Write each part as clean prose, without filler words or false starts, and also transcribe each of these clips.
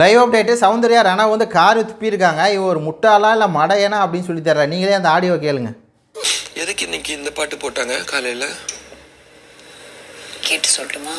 Live update Soundarya Rana வந்து car துப்பியிருக்காங்க. இவ ஒரு முட்டாளா இல்லை மடையனா அப்படின்னு சொல்லி தர்ற. நீங்களே அந்த ஆடியோ கேளுங்க. எதுக்கு இன்னைக்கு இந்த பாட்டு போட்டாங்க காலையில் கேட்டு சொல்லட்டுமா?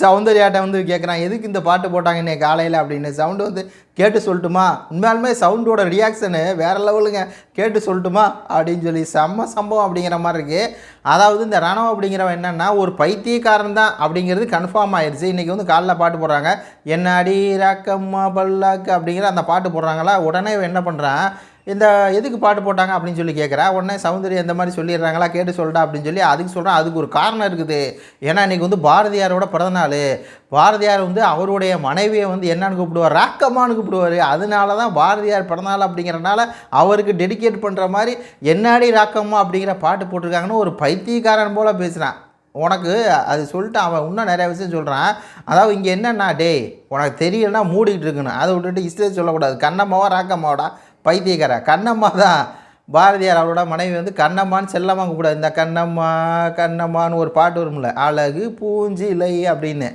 சௌந்தர்யாட்ட வந்து கேட்குறான், எதுக்கு இந்த பாட்டு போட்டாங்க இன்னைக்கு காலையில் அப்படின்னு. சவுண்டு வந்து கேட்டு சொல்லட்டுமா? உண்மையாலுமே சவுண்டோட ரியாக்ஷனு வேறு லெவலுங்க. கேட்டு சொல்லட்டுமா அப்படின்னு சொல்லி செம்ம சம்பவம் அப்படிங்கிற மாதிரி இருக்குது. அதாவது இந்த ரணவ் அப்படிங்கிறவன் என்னென்னா ஒரு பைத்தியக்காரன் தான் அப்படிங்கிறது கன்ஃபார்ம் ஆயிடுச்சு. இன்றைக்கி வந்து காலைல பாட்டு போடுறாங்க, என்ன அடி ராக்கம்மா பல்லாக்கு அப்படிங்கிற அந்த பாட்டு போடுறாங்களா. உடனே என்ன பண்ணுறான், இந்த எதுக்கு பாட்டு போட்டாங்க அப்படின்னு சொல்லி கேட்குறா. உடனே சௌந்தர்யா இந்த மாதிரி சொல்லிடுறாங்களா, கேட்டு சொல்லிட்டா அப்படின்னு சொல்லி அதுக்கு சொல்கிறேன். அதுக்கு ஒரு காரணம் இருக்குது. ஏன்னா இன்றைக்கி வந்து பாரதியாரோட பிறந்தநாள். பாரதியார் வந்து அவருடைய மனைவியை வந்து என்னன்னு கூப்பிடுவார், ராக்கம்மான்னு கூப்பிடுவார். அதனால தான் பாரதியார் பிறந்தநாள் அப்படிங்கிறனால அவருக்கு டெடிகேட் பண்ணுற மாதிரி என்னாடி ராக்கம்மா அப்படிங்கிற பாட்டு போட்டிருக்காங்கன்னு ஒரு பைத்தியக்காரன் போல் பேசுகிறான். உனக்கு அது சொல்லிட்டு அவன் இன்னும் நிறையா விஷயம் சொல்கிறான். அதாவது இங்கே என்னென்னா, டேய் உனக்கு தெரியலன்னா மூடிக்கிட்டு இருக்கணும். அதை விட்டுட்டு இஷ்டத்தை சொல்லக்கூடாது. கண்ணம்மாவா ராக்கம்மாவோடா பைத்தியக்கார. கண்ணம்மா தான் பாரதியார் அவரோட மனைவி வந்து கண்ணம்மான்னு செல்லம்மா கூப்பிடாது. இந்த கண்ணம்மா கண்ணம்மான்னு ஒரு பாட்டு வரும்ல, அழகு பூஞ்சிலை அப்படின்னு.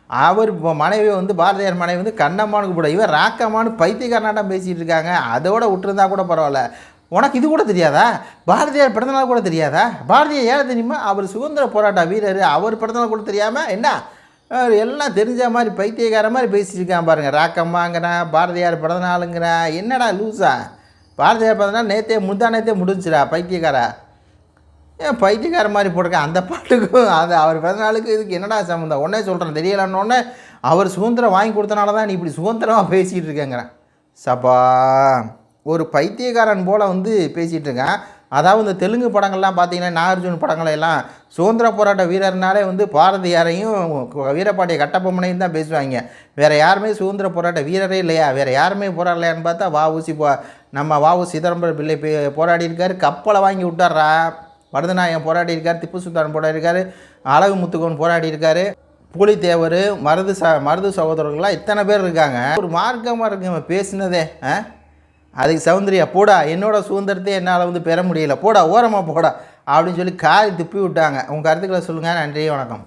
அவர் மனைவி வந்து பாரதியார் மனைவி வந்து கண்ணம்மான்னு கூப்பிட, இவன் ராக்கம்மான்னு பைத்தியக்காரனாட்டம் பேசிகிட்டு இருக்காங்க. அதோட விட்டுருந்தா கூட பரவாயில்ல. உனக்கு இது கூட தெரியாதா? பாரதியார் பிறந்தநாள் கூட தெரியாதா? பாரதியார் ஏன் தெரியுமா? அவர் சுதந்திர போராட்ட வீரர். அவர் பிறந்தநாள் கூட தெரியாமல் என்ன எல்லாம் தெரிஞ்ச மாதிரி பைத்தியக்கார மாதிரி பேசியிருக்கான் பாருங்கள். ராக்கம்மாங்கிறான், பாரதியார் பிறந்தநாளுங்கிறான். என்னடா லூஸா? பாரதியார் பிறந்தநாள் நேற்றே முடிஞ்சிடா பைத்தியக்காரா. ஏன் பைத்தியக்கார மாதிரி போட்டிருக்கேன் அந்த பாட்டுக்கும் அது அவர் பிறந்தநாளுக்கு இதுக்கு என்னடா சம்மந்தம்? உடனே சொல்கிறேன் தெரியலன்னொடனே அவர் சுதந்திரம் வாங்கி கொடுத்தனால தான் நீ இப்படி சுதந்திரமாக பேசிகிட்டு இருக்கேங்கிறேன். சப்பா ஒரு பைத்தியக்காரன் போல் வந்து பேசிகிட்டு இருக்கேன். அதாவது இந்த தெலுங்கு படங்கள்லாம் பார்த்தீங்கன்னா, நாகார்ஜுன படங்களெல்லாம் சுதந்திர போராட்ட வீரர்னாலே வந்து பாரதியாரையும் வீரபாண்டிய கட்டபொம்மனையும் தான் பேசுவாங்க. வேறு யாருமே சுதந்திர போராட்ட வீரரே இல்லையா, வேறு யாருமே போராடலையான்னு பார்த்தா வஉசி நம்ம வஉசி சிதம்பரம் பிள்ளை போராடி இருக்கார். கப்பலை வாங்கி விட்டார்றா. மருதநாயகம் போராடி இருக்கார், திப்பு சுல்தான் போராடி இருக்கார், அழகு முத்துக்கோன் போராடி இருக்கார், புலித்தேவர், மருது சகோதரர்கள்லாம் இத்தனை பேர் இருக்காங்க. ஒரு மார்க்கமாக இருக்குங்க பேசினதே. அதுக்கு சௌந்தர்யா போடா என்னோட சுதந்திரத்தை என்னால் வந்து பெற முடியல, போடா ஓரமாக போடா அப்படின்னு சொல்லி காரி துப்பி விட்டாங்க. உங்கள் கருத்துக்களை சொல்லுங்கள். நன்றி, வணக்கம்.